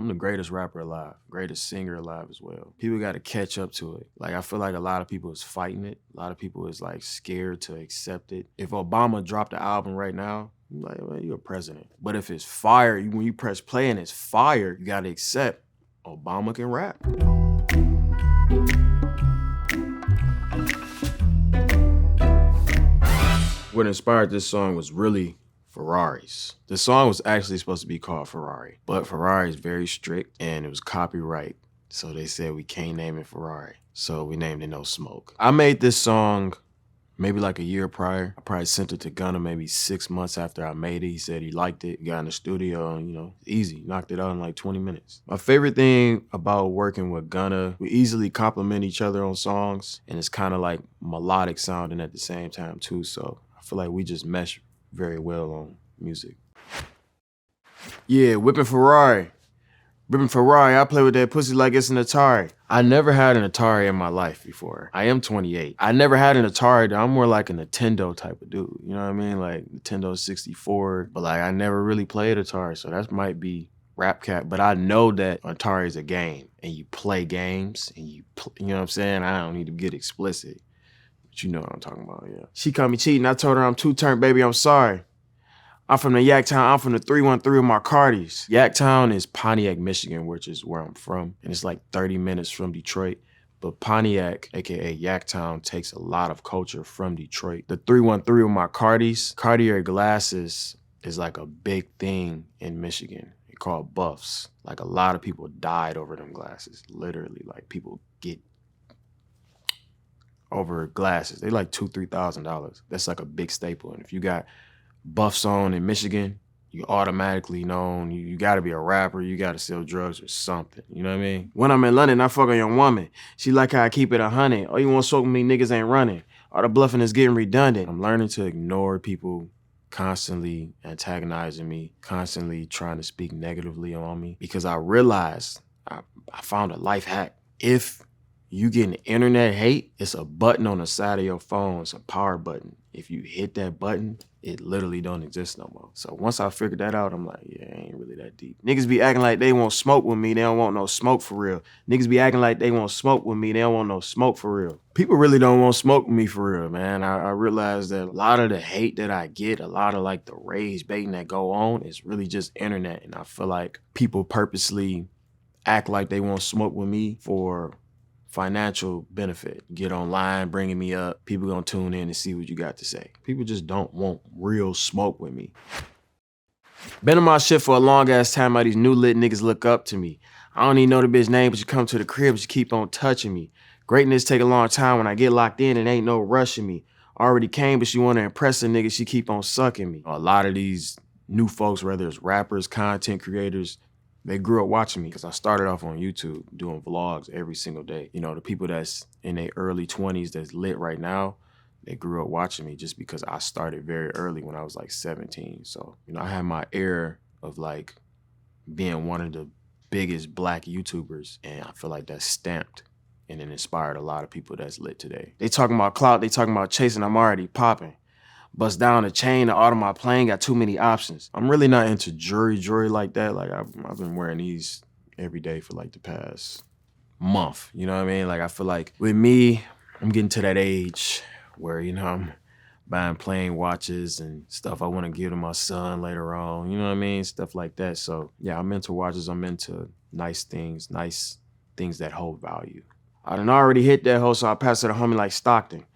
I'm the greatest rapper alive, greatest singer alive as well. People got to catch up to it. Like, I feel like a lot of people is fighting it. A lot of people is like scared to accept it. If Obama dropped the album right now, I'm like, well, you're a president. But if it's fire, when you press play and it's fire, you got to accept Obama can rap. What inspired this song was really Ferraris. The song was actually supposed to be called Ferrari, but Ferrari is very strict and it was copyright. So they said we can't name it Ferrari. So we named it No Smoke. I made this song maybe like a year prior. I probably sent it to Gunna maybe 6 months after I made it. He said he liked it. He got in the studio and, easy, knocked it out in like 20 minutes. My favorite thing about working with Gunna, we easily complement each other on songs, and it's kind of like melodic sounding at the same time too. So I feel like we just mesh very well on music. Yeah, whipping Ferrari. Whipping Ferrari, I play with that pussy like it's an Atari. I never had an Atari in my life before. I am 28. I never had an Atari, though. I'm more like a Nintendo type of dude. You know what I mean? Like Nintendo 64. But like, I never really played Atari, so that might be Rap Cat. But I know that Atari is a game, and you play games, and you know what I'm saying? I don't need to get explicit. But you know what I'm talking about, yeah. She caught me cheating. I told her I'm two-turned, baby, I'm sorry. I'm from the Yaktown, I'm from the 313 with my Cardis. Yaktown is Pontiac, Michigan, which is where I'm from. And it's like 30 minutes from Detroit. But Pontiac, AKA Yaktown, takes a lot of culture from Detroit. The 313 with my Cardis, Cartier glasses is like a big thing in Michigan. They're called buffs. Like a lot of people died over them glasses. Literally, like people get over glasses. They like $2,000, $3,000. That's like a big staple. And if you got buffs on in Michigan, you automatically known. You gotta be a rapper, you gotta sell drugs or something, you know what I mean? When I'm in London, I fuck a young woman. She like how I keep it 100. Oh, you wanna smoke with me, niggas ain't running. All the bluffing is getting redundant. I'm learning to ignore people constantly antagonizing me, constantly trying to speak negatively on me, because I realized, I found a life hack. If you getting internet hate, it's a button on the side of your phone, it's a power button. If you hit that button, it literally don't exist no more. So once I figured that out, I'm like, yeah, it ain't really that deep. Niggas be acting like they want smoke with me, they don't want no smoke for real. Niggas be acting like they want smoke with me, they don't want no smoke for real. People really don't want smoke with me for real, man. I realized that a lot of the hate that I get, a lot of like the rage baiting that go on is really just internet. And I feel like people purposely act like they want smoke with me for financial benefit. Get online, bringing me up. People gonna tune in and see what you got to say. People just don't want real smoke with me. Been on my shit for a long ass time. How these new lit niggas look up to me. I don't even know the bitch name, but you come to the crib, but you keep on touching me. Greatness take a long time. When I get locked in, it ain't no rushing me. Already came, but she wanna impress a nigga, she keep on sucking me. A lot of these new folks, whether it's rappers, content creators, they grew up watching me because I started off on YouTube doing vlogs every single day. You know, the people that's in their early 20s that's lit right now, they grew up watching me just because I started very early when I was like 17. So, I had my era of like being one of the biggest Black YouTubers, and I feel like that's stamped and it inspired a lot of people that's lit today. They talking about clout, they talking about chasing, I'm already popping. Bust down the chain, the auto my plane, got too many options. I'm really not into jewelry like that. Like I've been wearing these every day for like the past month, you know what I mean? Like I feel like with me, I'm getting to that age where, I'm buying plain watches and stuff I want to give to my son later on, you know what I mean? Stuff like that. So yeah, I'm into watches, I'm into nice things that hold value. I done already hit that hoe, so I pass it to homie like Stockton.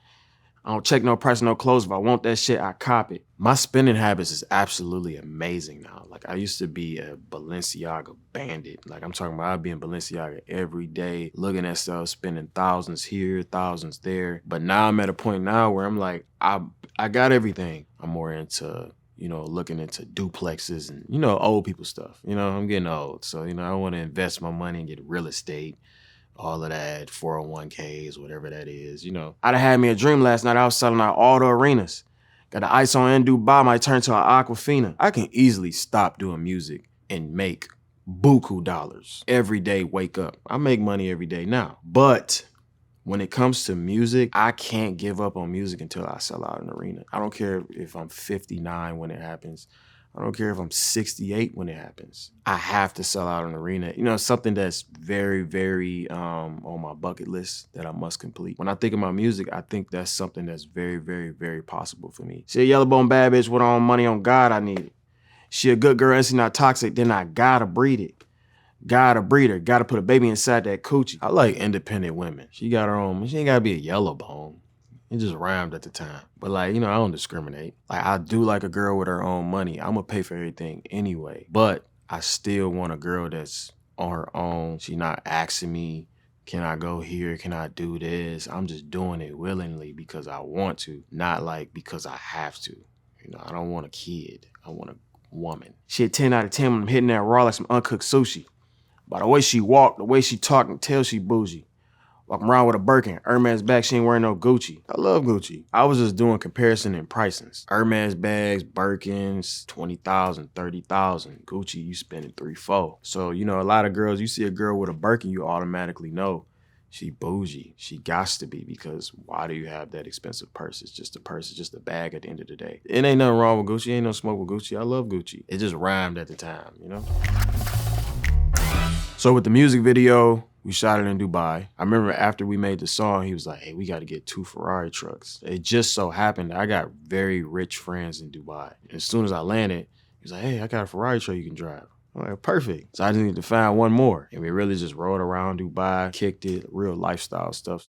I don't check no price, no clothes. If I want that shit, I cop it. My spending habits is absolutely amazing now. Like I used to be a Balenciaga bandit. Like I'm talking about I'd be in Balenciaga every day, looking at stuff, spending thousands here, thousands there. But now I'm at a point now where I'm like, I got everything. I'm more into, looking into duplexes and, old people stuff. I'm getting old. So, I want to invest my money and get real estate. All of that, 401ks, whatever that is, I'd have had me a dream last night. I was selling out all the arenas. Got the ice on in Dubai, might turn to an Aquafina. I can easily stop doing music and make buku dollars. Every day, wake up. I make money every day now. But when it comes to music, I can't give up on music until I sell out an arena. I don't care if I'm 59 when it happens. I don't care if I'm 68 when it happens. I have to sell out an arena. You know, something that's very, very on my bucket list that I must complete. When I think of my music, I think that's something that's very, very, very possible for me. She a yellow bone bad bitch with all money on God, I need it. She a good girl and she not toxic, then I gotta breed it. Gotta breed her, gotta put a baby inside that coochie. I like independent women. She got her own, she ain't gotta be a yellow bone. It just rhymed at the time. But like, you know, I don't discriminate. Like I do like a girl with her own money. I'm gonna pay for everything anyway. But I still want a girl that's on her own. She not asking me, can I go here? Can I do this? I'm just doing it willingly because I want to, not like because I have to. You know, I don't want a kid. I want a woman. She a 10 out of 10 when I'm hitting that raw like some uncooked sushi. By the way she walk, the way she talk, and tell she bougie. Walking around with a Birkin. Hermes bag, she ain't wearing no Gucci. I love Gucci. I was just doing comparison and pricings. Hermes bags, Birkins, 20,000, 30,000. Gucci, you spending 3-4. So, you know, a lot of girls, you see a girl with a Birkin, you automatically know she bougie. She gots to be, because why do you have that expensive purse? It's just a purse, it's just a bag at the end of the day. It ain't nothing wrong with Gucci, ain't no smoke with Gucci. I love Gucci. It just rhymed at the time, you know? So with the music video, we shot it in Dubai. I remember after we made the song, he was like, hey, we got to get 2 Ferrari trucks. It just so happened that I got very rich friends in Dubai. As soon as I landed, he was like, hey, I got a Ferrari truck you can drive. I'm like, perfect. So I just need to find one more. And we really just rode around Dubai, kicked it, real lifestyle stuff.